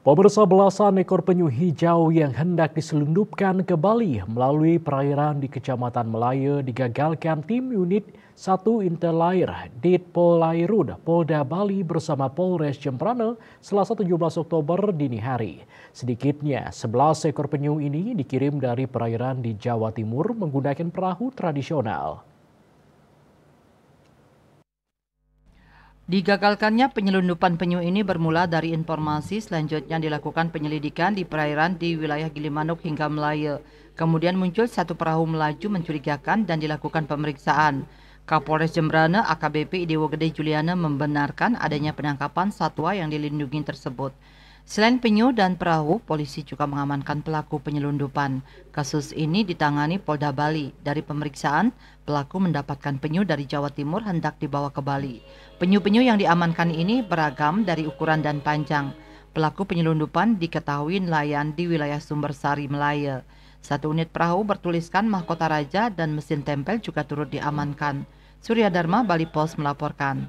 Pemirsa, belasan ekor penyu hijau yang hendak diselundupkan ke Bali melalui perairan di Kecamatan Melaya digagalkan tim unit 1 Interlair Dit Polairut Polda Bali bersama Polres Jembrana Selasa 17 Oktober dini hari. Sedikitnya 11 ekor penyu ini dikirim dari perairan di Jawa Timur menggunakan perahu tradisional. Digagalkannya penyelundupan penyu ini bermula dari informasi selanjutnya dilakukan penyelidikan di perairan di wilayah Gilimanuk hingga Melaya. Kemudian muncul satu perahu melaju mencurigakan dan dilakukan pemeriksaan. Kapolres Jembrana AKBP Idewo Gede Juliana membenarkan adanya penangkapan satwa yang dilindungi tersebut. Selain penyu dan perahu, polisi juga mengamankan pelaku penyelundupan. Kasus ini ditangani Polda Bali. Dari pemeriksaan, pelaku mendapatkan penyu dari Jawa Timur hendak dibawa ke Bali. Penyu-penyu yang diamankan ini beragam dari ukuran dan panjang. Pelaku penyelundupan diketahui nelayan di wilayah Sumbersari, Melaya. Satu unit perahu bertuliskan mahkota raja dan mesin tempel juga turut diamankan. Surya Dharma, Bali Post melaporkan.